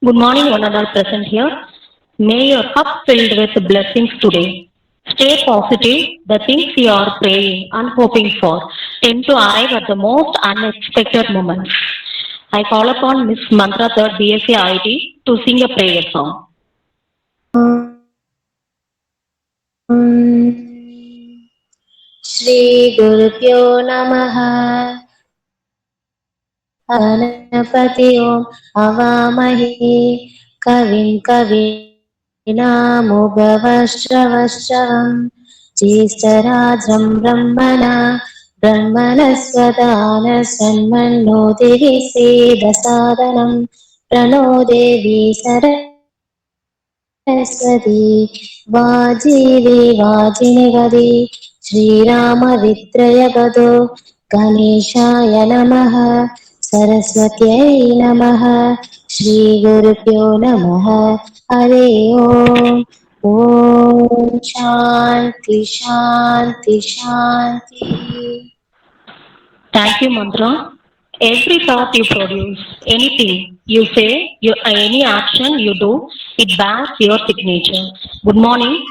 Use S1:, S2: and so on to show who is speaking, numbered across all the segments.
S1: Good morning, one and all present here. May your cup filled with blessings today. Stay positive. The things you are praying and hoping for tend to arrive at the most unexpected moments. I call upon Miss Mantra 3rd BSc IT to sing a prayer song.
S2: श्रीगुरुभ्यो नमः। गणपति ओं हवामहे कविं कवीनामुपमश्रवश्रवम् ज्येष्ठराजं ब्रह्मणस्पदान सन्मन्नोतिभिः सेदसादनं प्रणो देवी सरस्वती वाजिनिवदे श्रीरामवित्रयवदो गणेशाय नमः सरस्वत्यै नमः श्रीगुरुभ्यो नमः हरे ॐ शान्ति शान्ति शान्तिः।
S1: Thank you, Mantra. Every thought you produce, anything you say, any action you do, it bears your signature. Good morning.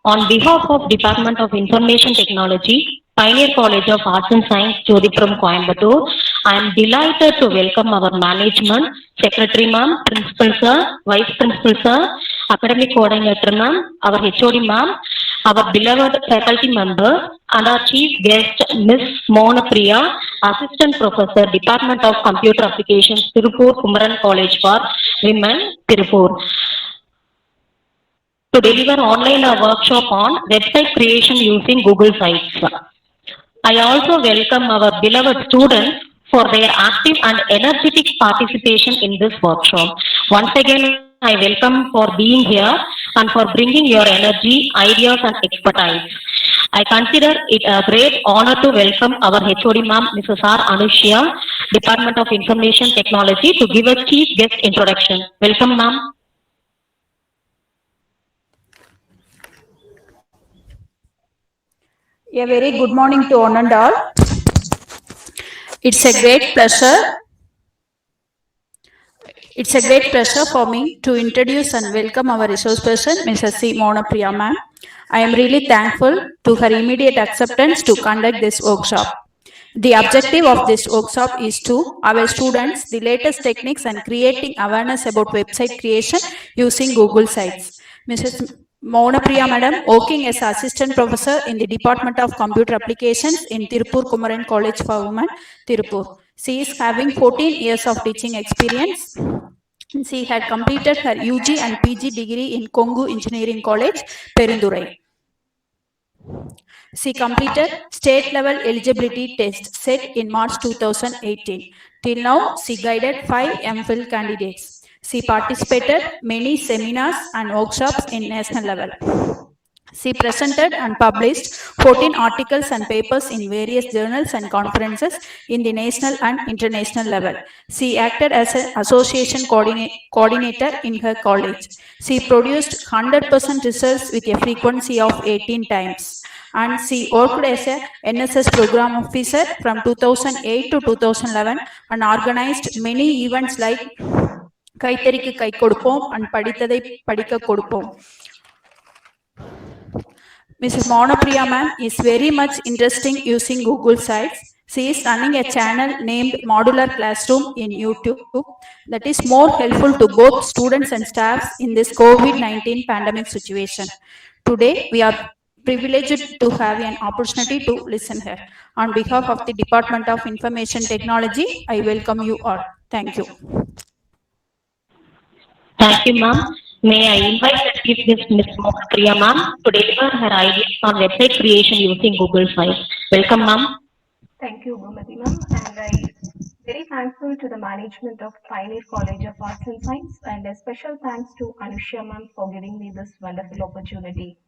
S1: On behalf of Department of Information Technology, Pioneer College of Arts and Science, Jodhipuram, Coimbatore, I am delighted to welcome our management, Secretary Ma'am, Principal Sir, Vice Principal Sir, Academic Coordinator Ma'am, our HOD Ma'am, our beloved faculty members, and our chief guest, Miss Mona Priya, Assistant Professor, Department of Computer Applications, Tirupur Kumaran College for Women, Tirupur, to deliver online a workshop on website creation using Google Sites. I also welcome our beloved students for their active and energetic participation in this workshop. Once again, I welcome for being here and for bringing your energy, ideas, and expertise. I consider it a great honor to welcome our HOD Ma'am, Mrs. R. Anushya, Department of Information Technology, to give a chief guest introduction. Welcome, Ma'am.
S3: A very good morning to one and all. It's a great pleasure. It's a great pleasure for me to introduce and welcome our resource person, Mrs. C. Mona Priya ma'am. I am really thankful to her immediate acceptance to conduct this workshop. The objective of this workshop is to our students the latest techniques and creating awareness about website creation using Google Sites. Mrs. Mona Priya Madam, working as Assistant Professor in the Department of Computer Applications in Tirupur Kumaran College for Women, Tirupur. She is having 14 years of teaching experience. She had completed her UG and PG degree in Kongu Engineering College, Perundurai. She completed state level eligibility test set in March 2018. Till now, she guided 5 MPhil candidates. She participated many seminars and workshops in national level. She presented and published 14 articles and papers in various journals and conferences in the national and international level. She acted as an association coordinator in her college. She produced 100% results with a frequency of 18 times. And she worked as a NSS program officer from 2008 to 2011 and organized many events like Kaitharikku Kai Kodupom and Padithadai Padikka Kodupom. Mrs. Mona Priya ma'am is very much interesting using Google Sites. She is running a channel named Modular Classroom in YouTube that is more helpful to both students and staffs in this COVID-19 pandemic situation. Today, we are privileged to have an opportunity to listen here. On behalf of the Department of Information Technology, I welcome you all. Thank you.
S1: Thank you, ma'am. May I invite the chief guest, Ms. Mona Priya ma'am, to deliver her ideas on website creation using Google Sites. Welcome, ma'am.
S4: Thank you, Gomati ma'am, and I very thankful to the management of Pioneer College of Arts and Science, and a special thanks to Anushya ma'am for giving me this wonderful opportunity.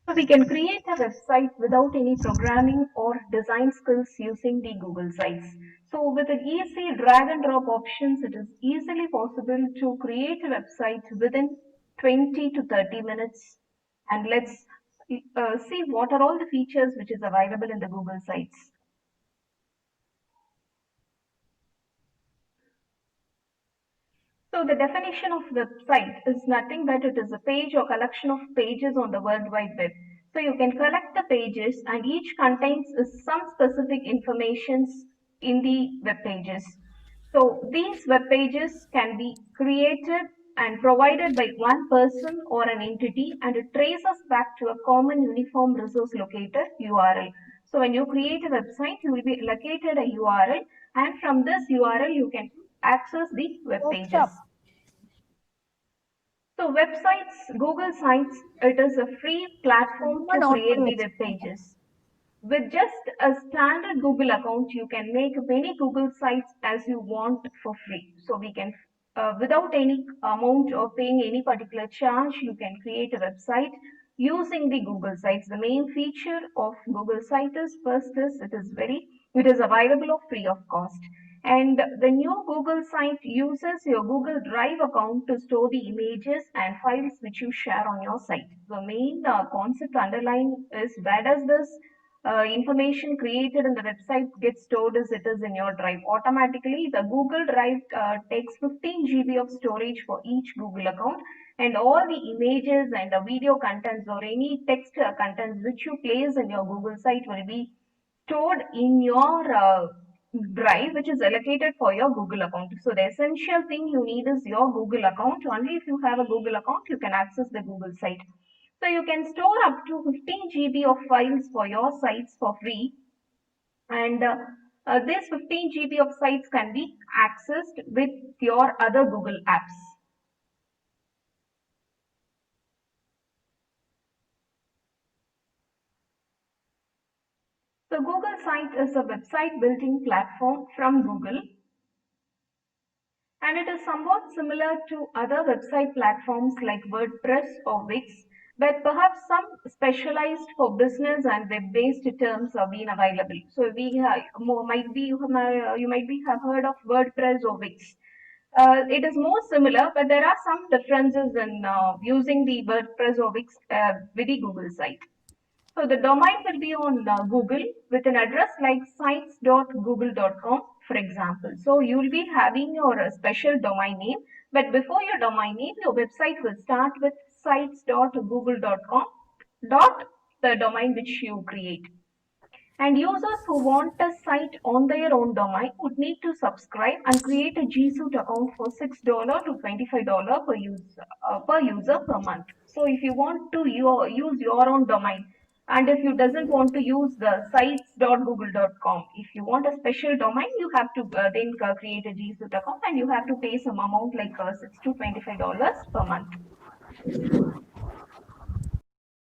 S4: So we can create a website without any programming or design skills using the Google Sites. So with the easy drag and drop options, it is easily possible to create a website within 20 to 30 minutes. And let's see what are all the features which is available in the Google Sites. So the definition of website is nothing but it is a page or collection of pages on the World Wide Web. So you can collect the pages and each contains some specific informations in the web pages. So these web pages can be created and provided by one person or an entity and it traces back to a common uniform resource locator URL. So when you create a website, you will be located a URL and from this URL you can access the web pages. So websites, Google Sites, it is a free platform to create the web pages. With just a standard Google account, you can make many Google sites as you want for free. So we can, without any amount or paying any particular charge, you can create a website using the Google Sites. The main feature of Google Site is first is it is available or free of cost. And the new Google Site uses your Google Drive account to store the images and files which you share on your site. The main concept underlying is where does this information created in the website gets stored as it is in your drive. Automatically, the Google Drive takes 15 GB of storage for each Google account and all the images and the video contents or any text contents which you place in your Google site will be stored in your drive which is allocated for your Google account. So the essential thing you need is your Google account. Only if you have a Google account, you can access the Google site. So you can store up to 15 GB of files for your sites for free. And this 15 GB of sites can be accessed with your other Google apps. So Google Site is a website building platform from Google. And it is somewhat similar to other website platforms like WordPress or Wix, but perhaps some specialized for business and web-based terms have been available. So you might be have heard of WordPress or Wix. It is more similar, but there are some differences in using the WordPress or Wix with the Google site. So the domain will be on Google with an address like sites.google.com, for example. So you will be having your special domain name, but before your domain name, your website will start with sites.google.com the domain which you create. And users who want a site on their own domain would need to subscribe and create a G Suite account for $6 to $25 per user per month. So if you want to use your own domain, and if you doesn't want to use the sites.google.com, if you want a special domain, you have to then create a G Suite account and you have to pay some amount like $6 to $25 per month.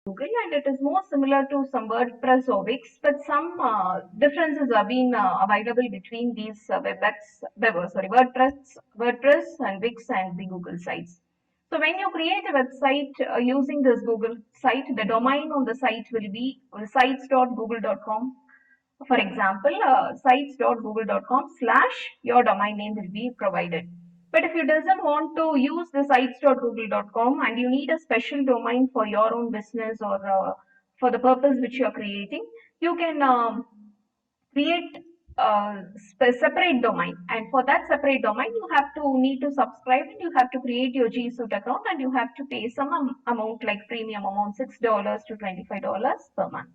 S4: Google, and it is more similar to some WordPress or Wix, but some differences have been available between these WordPress and Wix and the Google sites. So when you create a website using this Google site, the domain on the site will be sites.google.com. For example, sites.google.com / your domain name will be provided. But if you doesn't want to use the sites.google.com and you need a special domain for your own business or for the purpose which you are creating, you can create a separate domain, and for that separate domain you have to need to subscribe and you have to create your G Suite account and you have to pay some amount like premium amount $6 to $25 per month.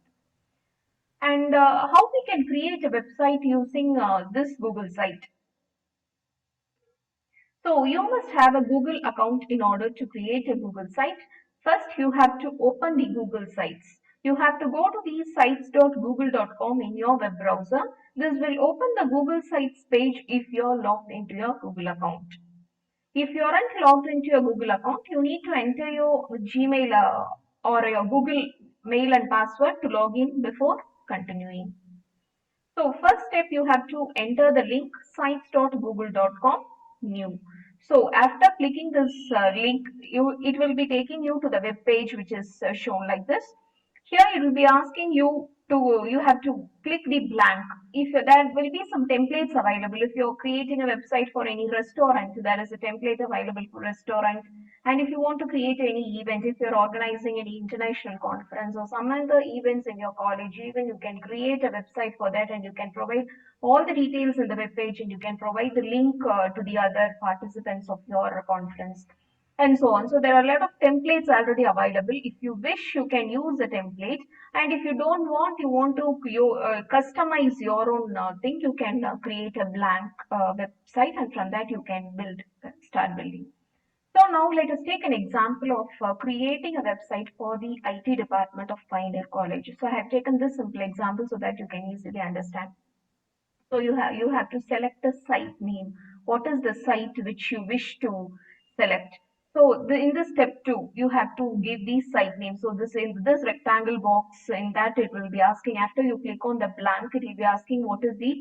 S4: And how we can create a website using this Google site? So you must have a Google account in order to create a Google site. First, you have to open the Google sites. You have to go to the sites.google.com in your web browser. This will open the Google Sites page if you're logged into your Google account. If you aren't logged into your Google account, you need to enter your Gmail or your Google mail and password to log in before continuing. So first step, you have to enter the link sites.google.com new. So after clicking this link, it will be taking you to the web page which is shown like this. Here it will be asking you have to click the blank. If there will be some templates available, if you're creating a website for any restaurant, there is a template available for restaurant. And if you want to create any event, if you're organizing any international conference or some other events in your college, even you can create a website for that, and you can provide all the details in the web page, and you can provide the link to the other participants of your conference and so on. So there are a lot of templates already available. If you wish, you can use the template, and if you don't want, you want to customize your own thing, you can create a blank website, and from that you can start building. So now let us take an example of creating a website for the IT department of Pioneer College. So I have taken this simple example so that you can easily understand. So you have to select a site name. What is the site which you wish to select? So in this step 2, you have to give the site name. So this in this rectangle box, in that it will be asking, after you click on the blank, it will be asking what is the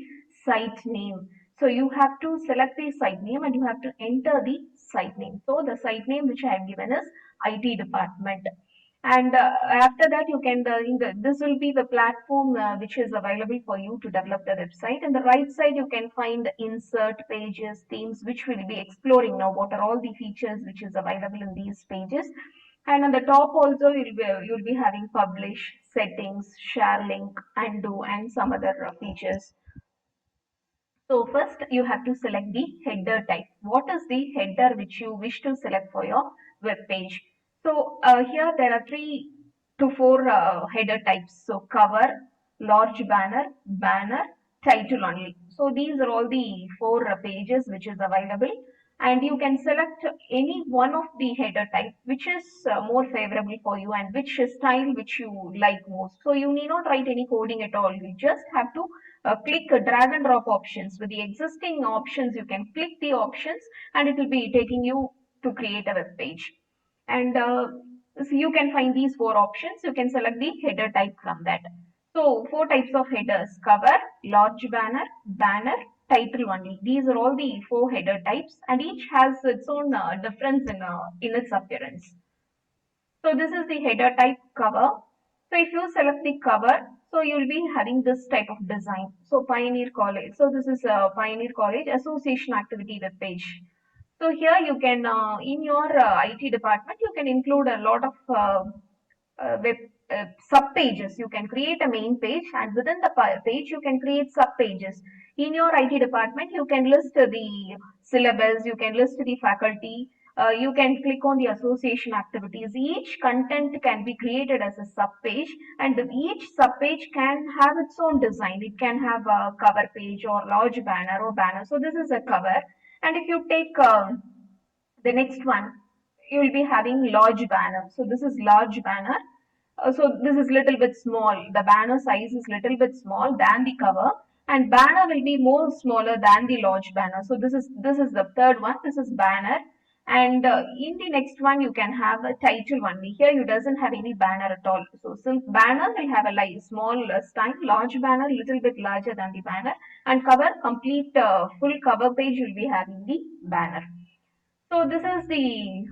S4: site name. So you have to select the site name and you have to enter the site name. So the site name which I have given is IT department. And after that, you can this will be the platform which is available for you to develop the website. And the right side, you can find insert pages, themes, which we'll be exploring now. What are all the features which is available in these pages? And on the top also, you'll be having publish, settings, share link, undo, and some other features. So first you have to select the header type. What is the header which you wish to select for your web page? So here there are 3 to 4 header types. So cover, large banner, banner, title only. So these are all the 4 pages which is available, and you can select any one of the header type which is more favorable for you and which style which you like most. So you need not write any coding at all. You just have to click drag and drop options. With the existing options, you can click the options and it will be taking you to create a web page. And so you can find these 4 options. You can select the header type from that. So 4 types of headers: cover, large banner, banner, title only. These are all the 4 header types, and each has its own difference in its appearance. So this is the header type cover. So if you select the cover, so you'll be having this type of design. So Pioneer College. So this is a Pioneer College Association Activity web page. So here you can, in your IT department, you can include a lot of web sub pages. You can create a main page, and within the page you can create sub pages. In your IT department, you can list the syllabus, you can list the faculty, you can click on the association activities. Each content can be created as a sub page, and each sub page can have its own design. It can have a cover page or large banner or banner. So this is a cover. And if you take the next one, you will be having large banner. So this is large banner. So this is little bit small. The banner size is little bit small than the cover, and banner will be more smaller than the large banner. So this is the third one. This is banner. And in the next one, you can have a title only. Here you doesn't have any banner at all. So since banner will have a small style, large banner little bit larger than the banner, and cover complete full cover page will be having the banner. So this is the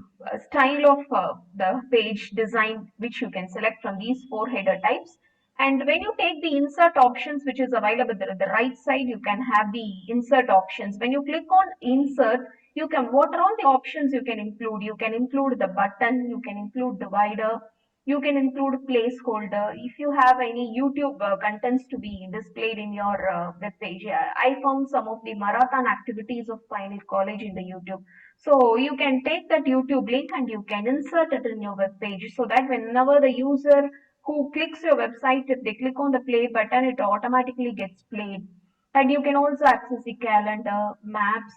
S4: style of the page design which you can select from these 4 header types. And when you take the insert options which is available at the right side, you can have the insert options. When you click on insert, you can, what are all the options you can include? You can include the button, you can include divider, you can include placeholder. If you have any YouTube contents to be displayed in your web page, I found some of the marathon activities of Pioneer College in the YouTube. So you can take that YouTube link and you can insert it in your web page, so that whenever the user who clicks your website, if they click on the play button, it automatically gets played. And you can also access the calendar, maps,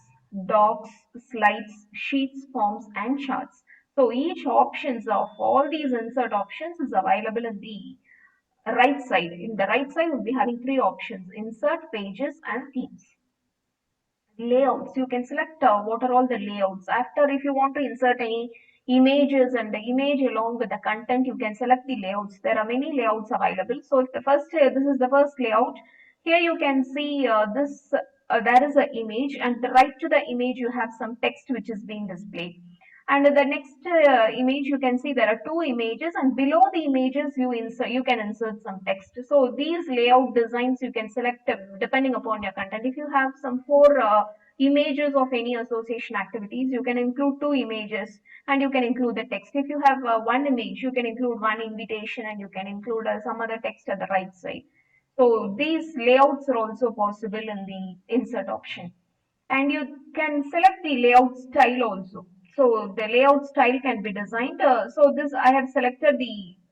S4: docs, slides, sheets, forms, and charts. So each options of all these insert options is available in the right side. In the right side, we'll be having 3 options: insert, pages, and themes. Layouts, you can select what are all the layouts. After, if you want to insert any images and the image along with the content, you can select the layouts. There are many layouts available. So if the first, this is the first layout. Here you can see there is an image, and right to the image you have some text which is being displayed. And the next image, you can see there are 2 images, and below the images you can insert some text. So these layout designs you can select depending upon your content. If you have some 4 images of any association activities. You can include 2 images and you can include the text. If you have one image, you can include one invitation and you can include some other text at the right side. So these layouts are also possible in the insert option. And you can select the layout style also. So the layout style can be designed. So this I have selected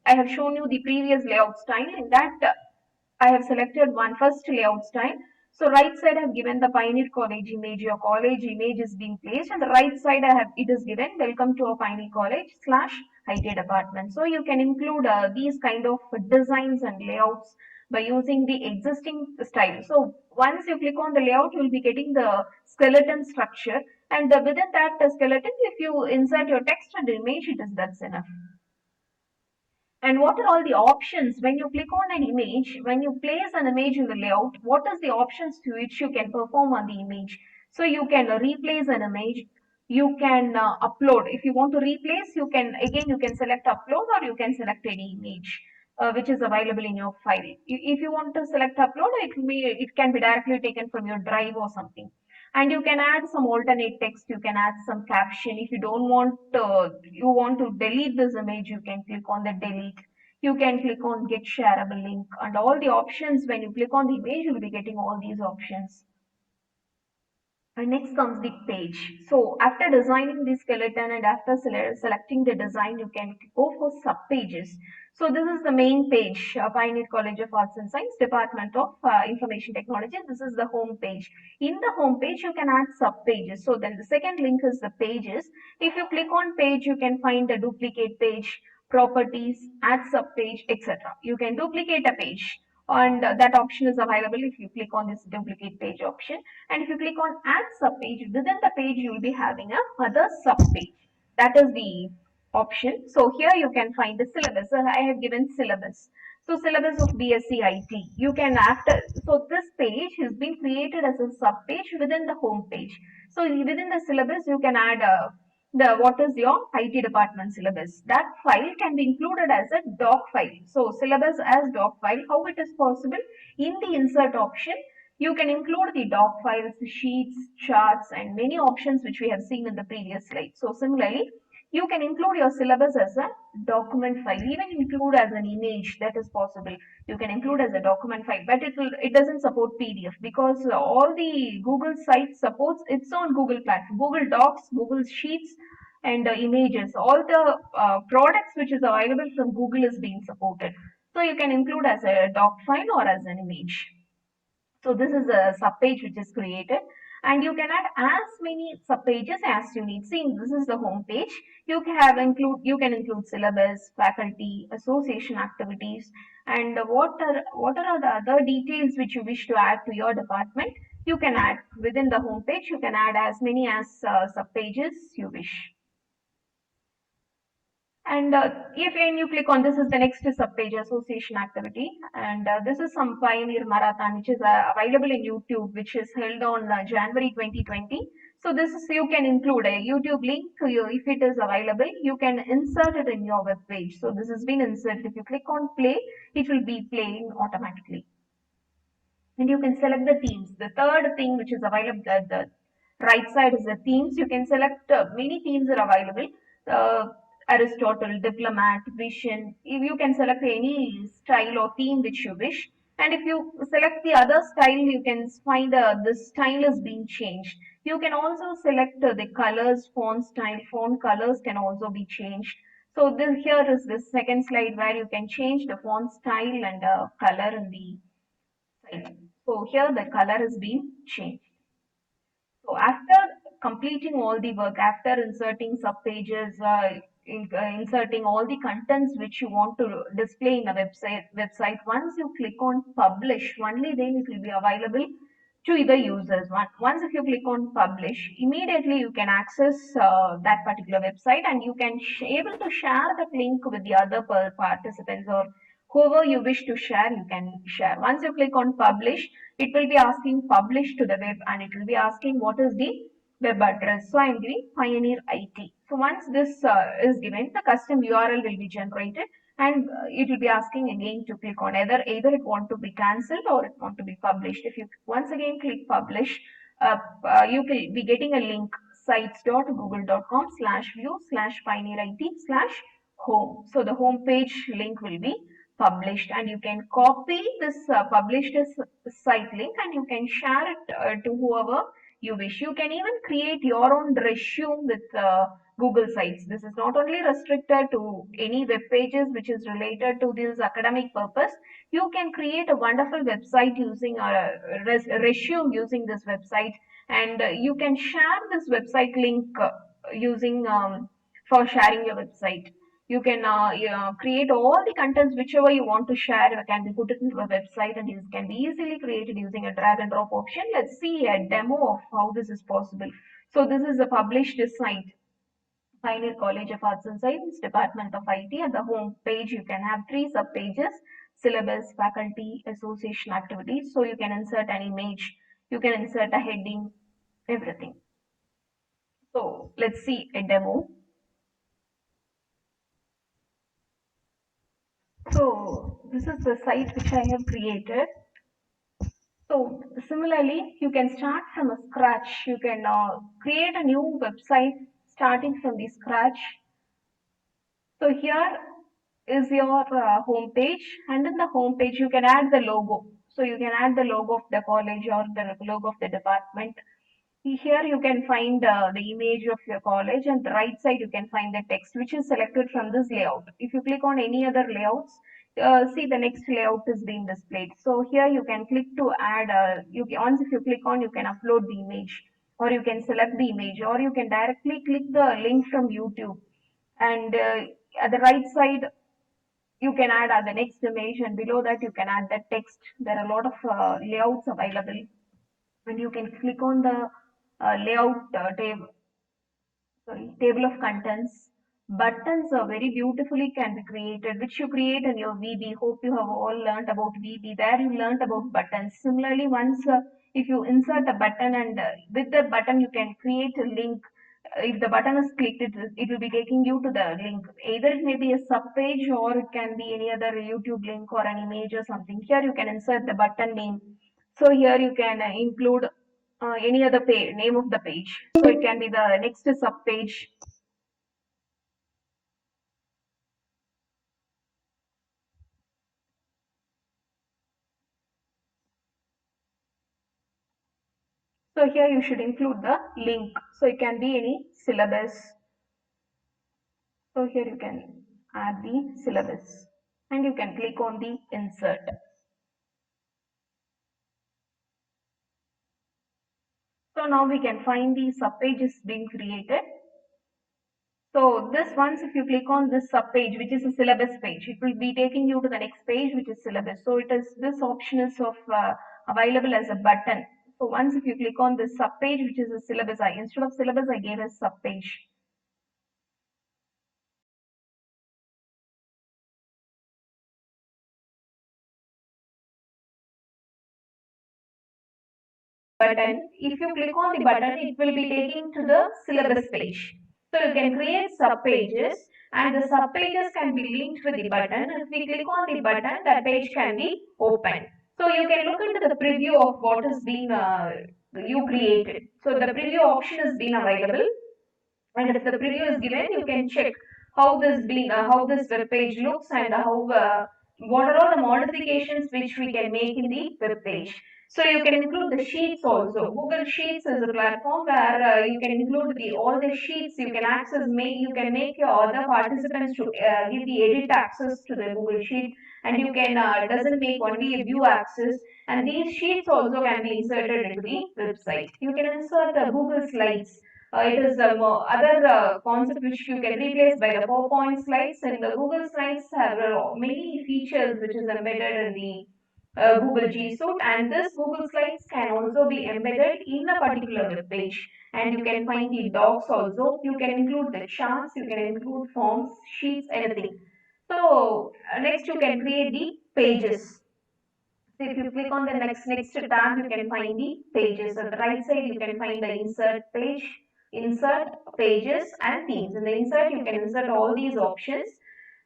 S4: I have shown you the previous layout style. In that I have selected one first layout style. So right side I have given the Pioneer College image. Your college image is being placed, and the right side it is given welcome to a Pioneer College / IT department. So you can include these kind of designs and layouts by using the existing style. So once you click on the layout, you will be getting the skeleton structure, and within that skeleton, if you insert your text and image, that's enough. And what are all the options when you click on an image, when you place an image in the layout, what is the options to which you can perform on the image? So you can replace an image, you can upload. If you want to replace, you can select upload, or you can select any image which is available in your file. If you want to select upload, it can be directly taken from your drive or something. And you can add some alternate text, you can add some caption. If you don't want you want to delete this image, you can click on the delete. You can click on get shareable link, and all the options when you click on the image, you will be getting all these options. And next comes the page. So after designing the skeleton and after selecting the design, you can go for sub pages. So this is the main page, Pioneer College of Arts and Science, Department of Information Technology. This is the home page. In the home page, you can add sub pages. So then the second link is the pages. If you click on page, you can find a duplicate page, properties, add sub page, etc. You can duplicate a page, and that option is available if you click on this duplicate page option. And if you click on add sub page, within the page you will be having a other sub page. That is the option. So here you can find the syllabus. I have given syllabus. So syllabus of BSc IT. You can so this page has been created as a sub page within the home page. So within the syllabus you can add what is your IT department syllabus. That file can be included as a doc file. So syllabus as doc file, how it is possible? In the insert option, you can include the doc files, sheets, charts, and many options which we have seen in the previous slide. So similarly, you can include your syllabus as a document file, even include as an image, that is possible. You can include as a document file, but it doesn't support PDF, because all the Google sites supports its own Google platform, Google Docs, Google Sheets, and images. All the products which is available from Google is being supported. So you can include as a doc file or as an image. So this is a subpage which is created, and you can add as many subpages as you need. See, this is the home page. You can include syllabus, faculty, association activities, and what are the other details which you wish to add to your department. You can add within the home page. You can add as many as subpages you wish. And when you click on this, is the next subpage, association activity, and this is some Pioneer Marathon which is available in YouTube, which is held on January 2020. So this is, you can include a YouTube link. If it is available, you can insert it in your web page. So this has been inserted. If you click on play, it will be playing automatically. And you can select the themes. The third thing which is available at the right side is the themes. You can select many themes are available. Aristotle, Diplomat, Vision. You can select any style or theme which you wish. And if you select the other style, you can find the style is being changed. You can also select the colors, font style, font colors can also be changed. So here is the second slide where you can change the font style and color in the site. So here the color has been changed. So after completing all the work, after inserting subpages, inserting all the contents which you want to display in a website, once you click on publish, only then it will be available to the users. Once if you click on publish, immediately you can access that particular website, and you can able to share that link with the other participants, or whoever you wish to share, you can share. Once you click on publish, it will be asking publish to the web, and it will be asking what is the web address. So I am giving Pioneer IT. So once this is given, the custom URL will be generated, and it will be asking again to click on either it want to be cancelled or it want to be published. If you once again click publish, you will be getting a link sites.google.com/view/pioneerit/home. So the home page link will be published, and you can copy this published site link and you can share it to whoever you wish. You can even create your own resume with Google Sites. This is not only restricted to any web pages which is related to this academic purpose. You can create a wonderful website using a resume using this website, and you can share this website link using for sharing your website. You can create all the contents whichever you want to share can be put into a website, and it can be easily created using a drag and drop option. Let's see a demo of how this is possible. So this is a published site, Pioneer College of Arts and Science, Department of IT. At the home page, you can have 3 sub pages: syllabus, faculty, association activities. So you can insert an image, you can insert a heading, everything. So let's see a demo. So this is the site which I have created. So similarly, you can start from a scratch. You can create a new website starting from the scratch. So here is your home page, and in the home page you can add the logo. So you can add the logo of the college or the logo of the department. Here you can find the image of your college, and the right side you can find the text which is selected from this layout. If you click on any other layouts, see the next layout is being displayed. So here you can click to add, once if you click on, you can upload the image, or you can select the image, or you can directly click the link from YouTube. And at the right side you can add the next image, and below that you can add the text. There are a lot of layouts available, and you can click on the layout table of contents. Buttons are very beautifully can be created, which you create in your VB. Hope you have all learned about VB. There you learned about buttons. Similarly, once if you insert a button, and with the button you can create a link. If the button is clicked, it will be taking you to the link. Either it may be a sub page, or it can be any other YouTube link or an image or something. Here you can insert the button name. So here you can include any other page, name of the page. So it can be the next sub page. So here you should include the link. So it can be any syllabus. So here you can add the syllabus, and you can click on the insert. So now we can find the sub pages being created. So this once if you click on this sub page, which is a syllabus page, it will be taking you to the next page, which is syllabus. So it is, this option is available as a button. So once if you click on this sub page, which is a syllabus, instead of syllabus I gave a sub page. Button. If you click on the button, it will be taking to the syllabus page. So you can create sub pages, and the sub pages can be linked with the button. If we click on the button, that page can be opened. So you can look into the preview of what has been you created. So the preview option has been available, and if the preview is given, you can check how this web page looks, and what are all the modifications which we can make in the web page. So you can include the sheets also. Google Sheets is a platform where you can include all the sheets you can access. You can make your other participants to give the edit access to the Google Sheet, and you can doesn't make only a view access. And these sheets also can be inserted into the website. You can insert Google Slides. It is other concept which you can replace by the PowerPoint slides, and the Google Slides have many features which is embedded in the Google G Suite, and this Google Slides can also be embedded in a particular web page, and you can find the docs also. You can include the charts, you can include forms, sheets, anything. So next you can create the pages. So if you click on the next tab, you can find the pages. On the right side, you can find the insert page, insert pages, and themes. In the insert, you can insert all these options,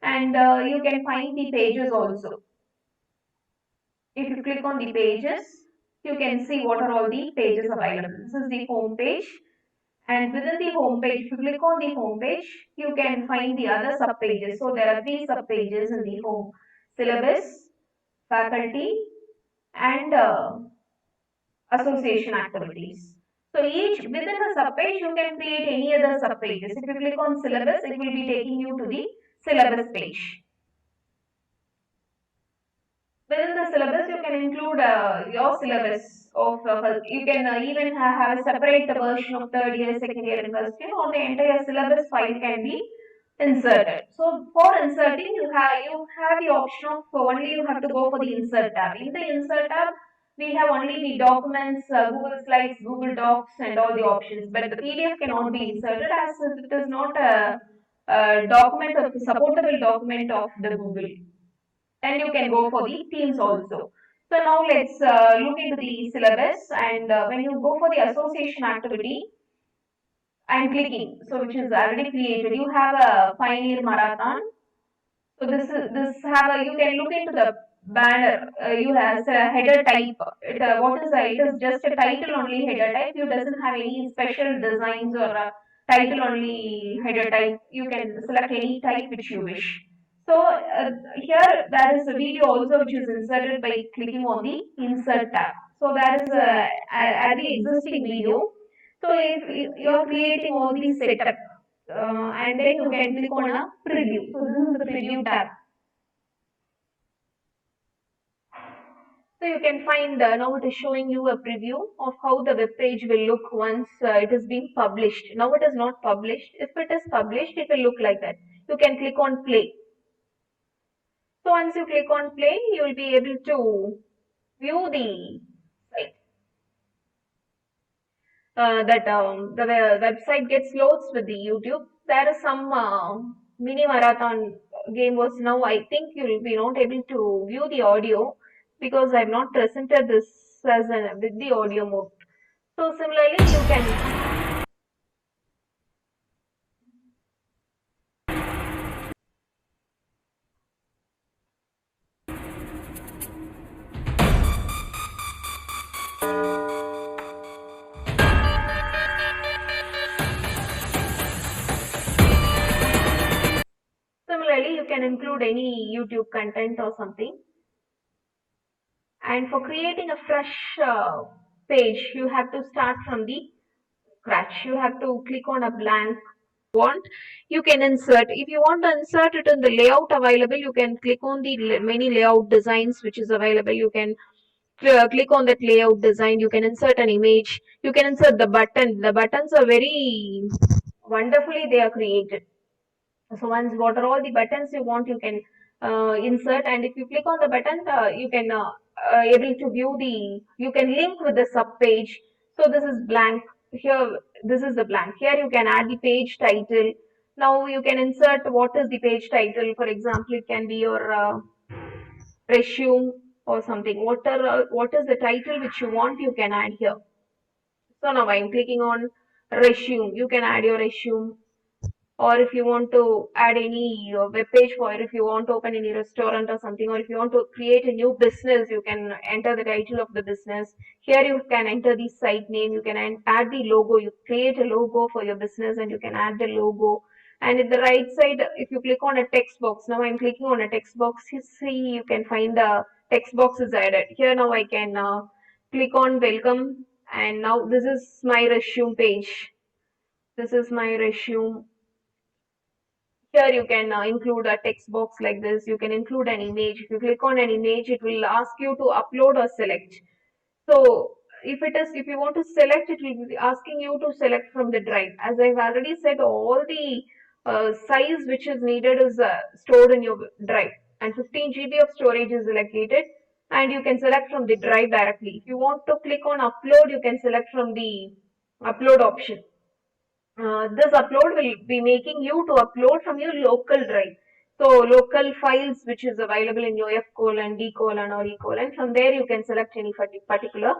S4: and you can find the pages also. If you click on the pages, you can see what are all the pages available. This is the home page. And within the home page, if you click on the home page, you can find the other sub pages. So there are 3 sub pages in the home: syllabus, faculty, and association activities. So each within a sub page, you can create any other sub pages. If you click on syllabus, it will be taking you to the syllabus page. Within the syllabus, you can include your syllabus of you can even have a separate version of third year, second year, and first year, or the entire syllabus file can be inserted. So for inserting, you have the option of only you have to go for the insert tab. In the insert tab, we have only the documents, Google Slides, Google Docs, and all the options. But the PDF cannot be inserted as it is not a document of supportable document of the Google. Then you can go for the themes also. So now let's look into the syllabus, and when you go for the association activity, I'm clicking, so which is already created. You have a Pioneer Marathon. So this have a, you can look into the banner. You have a header type. It is just a title only header type. You doesn't have any special designs or title only header type. You can select any type which you wish. So here there is a video also which is inserted by clicking on the insert tab. So there is a the existing video. So if you are creating all these setup, and then you can click on a preview. So this is the preview tab. So you can find now it is showing you a preview of how the web page will look once it is being published. Now it is not published. If it is published, it will look like that. You can click on play. So once you click on play, you will be able to view the site. The website gets loads with the YouTube. There is some mini marathon game was now. I think you will be not able to view the audio because I have not presented this as with the audio mode. So similarly, you can. Similarly, you can include any YouTube content or something. And for creating a fresh page, you have to start from the scratch. You have to click on a blank want. You can insert. If you want to insert it in the layout available, you can click on the many layout designs which is available. You can click on that layout design. You can insert an image. You can insert the button. The buttons are very wonderfully they are created. So once what are all the buttons you want, you can insert, and if you click on the button, you can able to view the, you can link with the sub page. So this is blank here, this is the blank. Here you can add the page title. Now you can insert what is the page title. For example, it can be your resume or something. What is the title which you want, you can add here. So now I'm clicking on resume. You can add your resume. Or if you want to add any web page for it, if you want to open any restaurant or something, or if you want to create a new business, you can enter the title of the business. Here you can enter the site name, you can add the logo, you create a logo for your business and you can add the logo. And at the right side, if you click on a text box, now I'm clicking on a text box, you see you can find the text box is added. Here now I can click on welcome, and now this is my resume page. This is my resume. Here you can include a text box like this. You can include an image. If you click on an image, it will ask you to upload or select. So if you want to select, it will be asking you to select from the drive. As I've already said, all the size which is needed is stored in your drive, and 15 GB of storage is allocated, and you can select from the drive directly. If you want to click on upload, you can select from the upload option. This upload will be making you to upload from your local drive. So local files which is available in your F colon, D colon or E colon, from there you can select any particular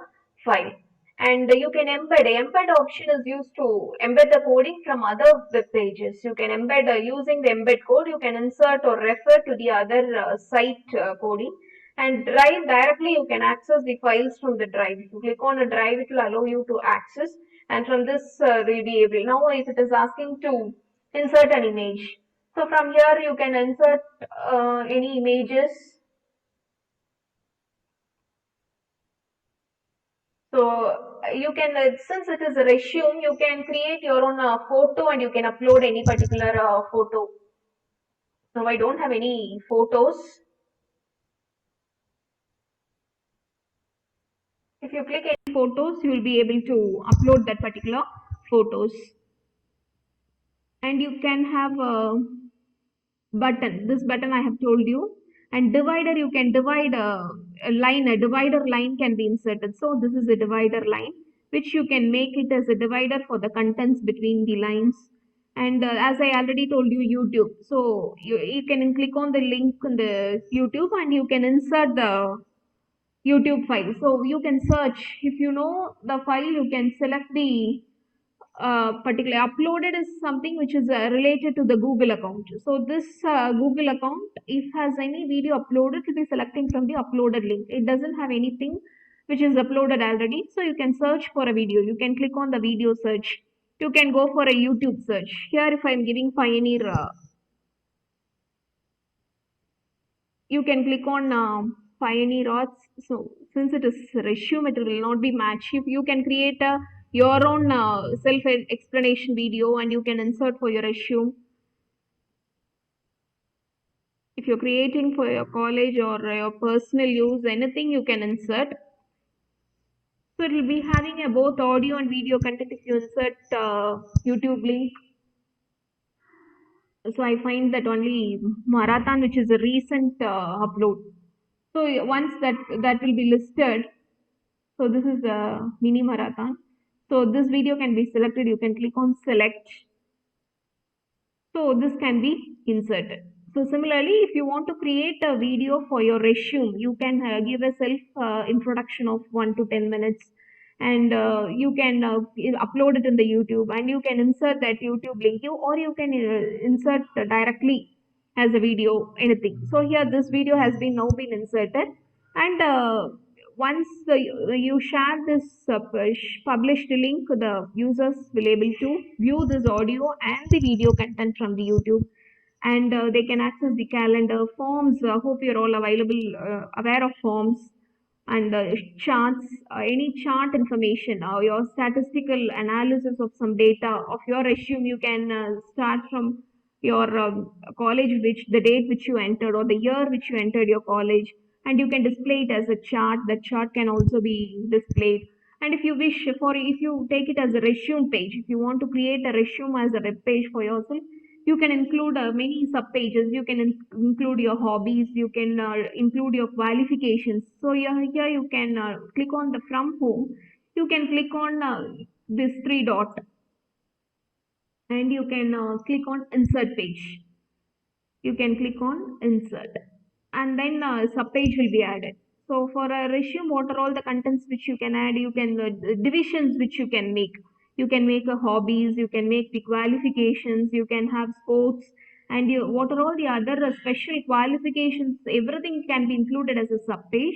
S4: file. And you can embed. Embed option is used to embed the coding from other web pages. You can embed using the embed code. You can insert or refer to the other site coding. And drive, directly you can access the files from the drive. If you click on a drive, it will allow you to access, and from this we'll be able. Now if it is asking to insert an image, so from here you can insert any images. So you can, since it is a resume, you can create your own photo and you can upload any particular photo. Now I don't have any photos. If you click any photos, you will be able to upload that particular photos. And you can have a button. This button I have told you. And divider, you can divide a line, a divider line can be inserted. So this is a divider line, which you can make it as a divider for the contents between the lines. And as I already told you, YouTube. So you can click on the link in the YouTube and you can insert the YouTube file. So you can search, if you know the file, you can select the particularly uploaded is something which is related to the Google account. So this Google account, if has any video uploaded, it will be selecting from the uploaded link. It doesn't have anything which is uploaded already. So you can search for a video. You can click on the video search. You can go for a YouTube search. Here if I am giving Pioneer, you can click on Pioneer Arts. So since it is resume, it will not be match. If you can create your own self-explanation video and you can insert for your resume. If you're creating for your college or your personal use, anything you can insert. So it will be having a both audio and video content if you insert YouTube link. So I find that only Marathon, which is a recent upload. So once that will be listed. So this is a mini marathon. So this video can be selected. You can click on select. So this can be inserted. So similarly, if you want to create a video for your resume, you can give a self introduction of 1 to 10 minutes, and you can upload it in the YouTube, and you can insert that YouTube link, or you can insert directly as a video, anything. So here this video has been now been inserted, and once you share this published link, the users will able to view this audio and the video content from the YouTube, and they can access the calendar, forms. Hope you're all aware of forms, and charts, any chart information, or your statistical analysis of some data of your resume. You can start from your college, which the date which you entered or the year which you entered your college, and you can display it as a chart. That chart can also be displayed. And if you wish for, if you take it as a resume page, if you want to create a resume as a web page for yourself, you can include many sub pages. You can include your hobbies, you can include your qualifications. So here you can click on the from home, you can click on this three dot, and you can click on insert page. You can click on insert, and then sub page will be added. So for a resume, what are all the contents which you can add? You can divisions which you can make. You can make a hobbies, you can make the qualifications, you can have sports, and what are all the other special qualifications? Everything can be included as a sub page,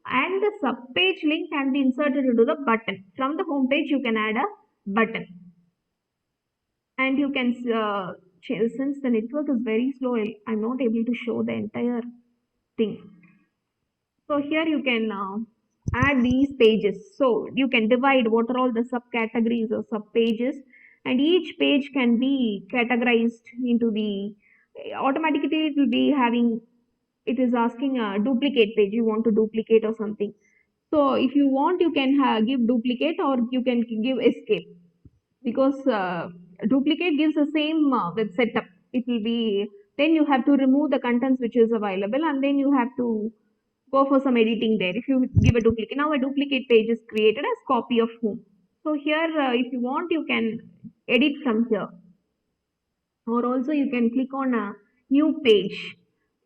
S4: and the sub page link can be inserted into the button. From the home page, you can add a button, and you can since the network is very slow, I'm not able to show the entire thing. So here you can add these pages. So you can divide what are all the subcategories or sub pages, and each page can be categorized into the, automatically it will be having, it is asking a duplicate page. You want to duplicate or something. So if you want, you can give duplicate, or you can give escape, because duplicate gives the same with setup. It will be, then you have to remove the contents which is available, and then you have to go for some editing there. If you give a duplicate, now a duplicate page is created as copy of whom. So here if you want, you can edit from here, or also you can click on a new page.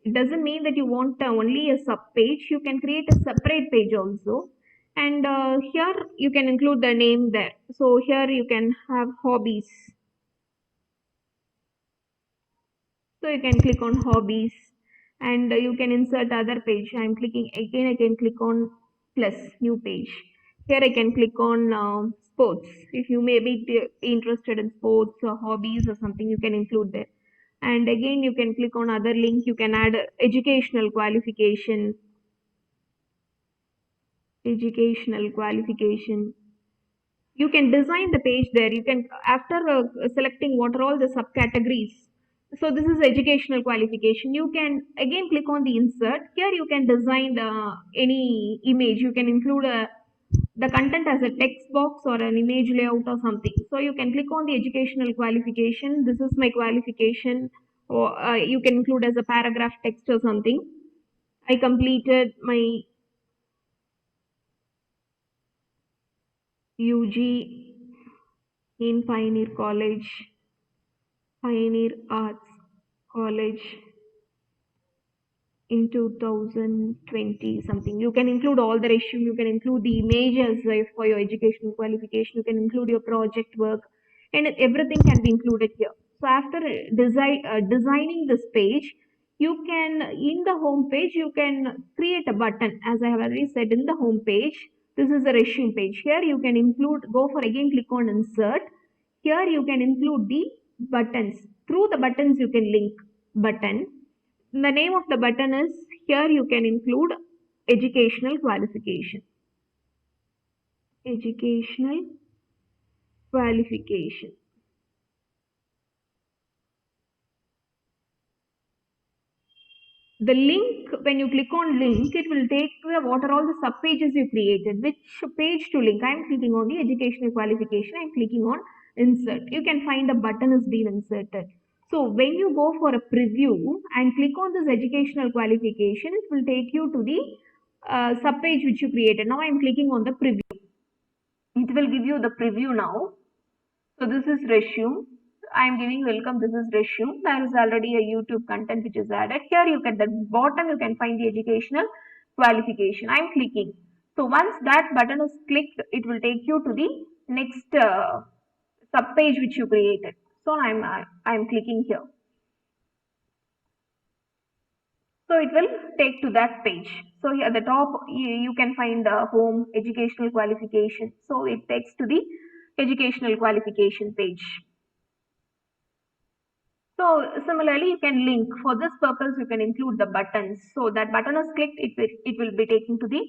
S4: It doesn't mean that you want only a sub page. You can create a separate page also, and here you can include the name there. So here you can have hobbies. So you can click on hobbies, and you can insert other page. I'm clicking again, I can click on plus new page. Here I can click on sports. If you may be interested in sports or hobbies or something, you can include there. And again, you can click on other link. You can add educational qualification. You can design the page there. You can, after selecting what are all the subcategories. So this is educational qualification. You can again click on the insert. Here you can design any image. You can include the content as a text box or an image layout or something. So you can click on the educational qualification. This is my qualification, or you can include as a paragraph text or something. I completed my UG in Pioneer Arts College in 2020 something. You can include all the resume, you can include the images for your educational qualification, you can include your project work, and everything can be included here. So after designing this page, you can, in the home page, you can create a button. As I have already said, in the home page, this is the resume page. Here you can include, go for again, click on insert. Here you can include the buttons. Through the buttons, you can link button. The name of the button is, here you can include educational qualification. Educational qualification. The link, when you click on link, it will take to what are all the sub pages you created, which page to link. I am clicking on the educational qualification. I am clicking on insert. You can find a button is being inserted. So when you go for a preview and click on this educational qualification, it will take you to the sub page which you created. Now I am clicking on the preview. It will give you the preview now. So this is resume. I am giving welcome. This is resume. There is already a YouTube content which is added. Here you can, at the bottom you can find the educational qualification. I am clicking. So once that button is clicked, it will take you to the next sub page which you created. So I am clicking here. So it will take to that page. So here at the top, you can find home, educational qualification. So it takes to the educational qualification page. So similarly, you can link. For this purpose, you can include the buttons. So that button is clicked, it will be taken to the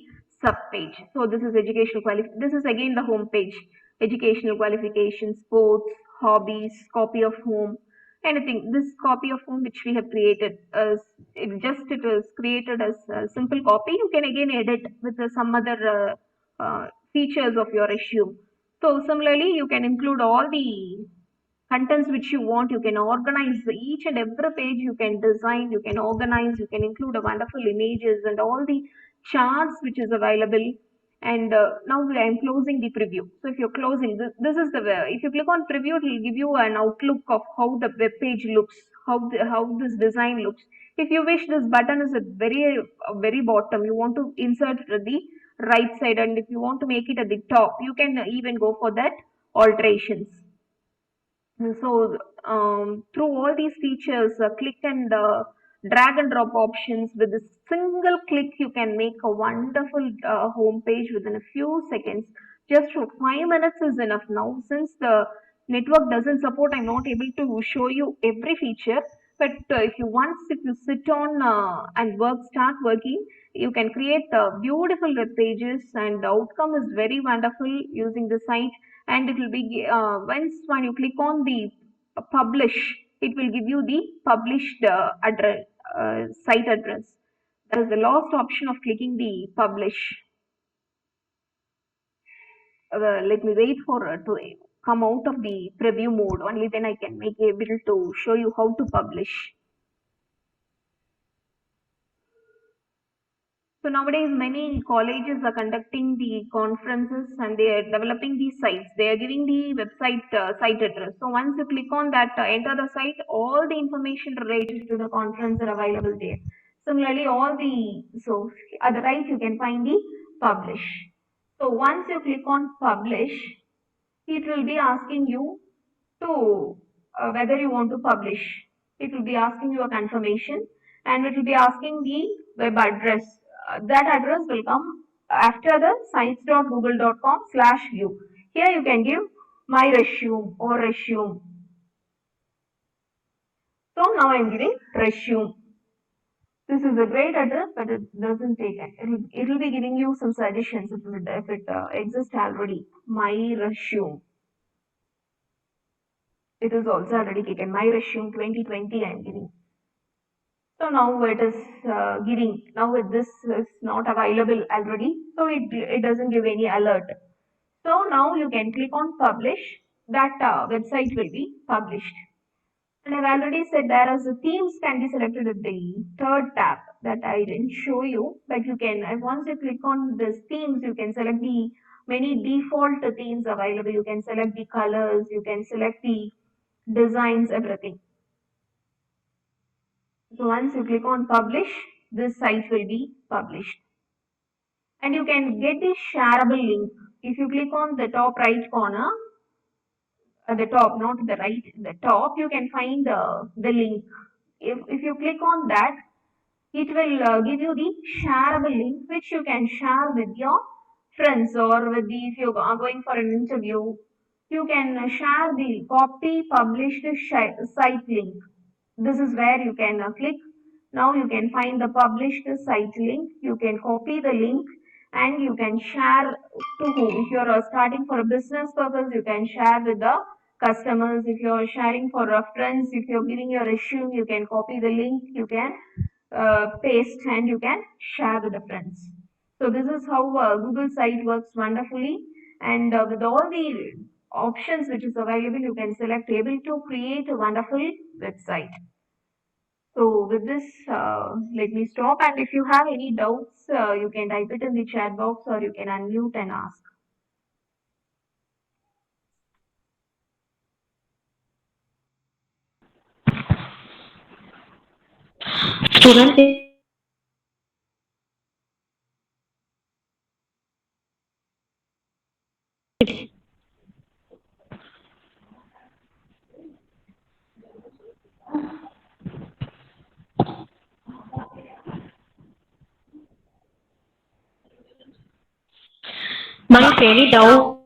S4: sub page. So this is educational qualification. This is again the home page. Educational qualifications, sports, hobbies, copy of home, anything. This copy of home which we have created, it was created as a simple copy. You can again edit with some other features of your resume. So similarly, you can include all the contents which you want. You can organize each and every page. You can design, you can organize, you can include a wonderful images and all the charts which is available. And now I am closing the preview. So if you're closing, this is the, if you click on preview, it will give you an outlook of how the web page looks, how this design looks. If you wish, this button is at very bottom. You want to insert it at the right side, and if you want to make it at the top, you can even go for that alterations. So through all these features, click and drag and drop options, with a single click you can make a wonderful home page within a few seconds. Just for 5 minutes is enough now. Since the network doesn't support, I'm not able to show you every feature. But if you sit on and start working, you can create beautiful web pages, and the outcome is very wonderful using the site. And it will be once when you click on the publish, it will give you the published address, site address. That is the last option of clicking the publish. Let me wait for to come out of the preview mode. Only then I can make able to show you how to publish. So nowadays, many colleges are conducting the conferences and they are developing these sites. They are giving the website site address. So once you click on that, enter the site, all the information related to the conference are available there. Similarly, so at the right, you can find the publish. So once you click on publish, it will be asking you to whether you want to publish. It will be asking you a confirmation. and it will be asking the web address. That address will come after the sites.google.com/view. Here you can give my resume or resume. So now I am giving resume. This is a great address, but it doesn't take it. It'll be giving you some suggestions if it exists already. My resume. It is also already taken. My resume 2020 I am giving. So now it is giving. Now this is not available already. So it doesn't give any alert. So now you can click on publish. That website will be published. And I've already said there is the themes can be selected at the third tab that I didn't show you, but you can, once you click on this themes, you can select the many default themes available. You can select the colors, you can select the designs, everything. So once you click on publish, this site will be published. And you can get the shareable link. If you click on the top right corner, at the top, not the right, the top, you can find the link. If you click on that, it will give you the shareable link which you can share with your friends, or with the, if you are going for an interview, you can share the copy published site link. This is where you can click. Now you can find the published site link. You can copy the link and you can share to whom. If you are starting for a business purpose, you can share with the customers. If you are sharing for friends, if you are giving your resume, you can copy the link, you can paste, and you can share with the friends. So this is how Google site works wonderfully, and with all the options which is available, you can select able to create a wonderful website. So with this, let me stop, and if you have any doubts, you can type it in the chat box, or you can unmute and ask.
S1: Students, ma'am, if any doubt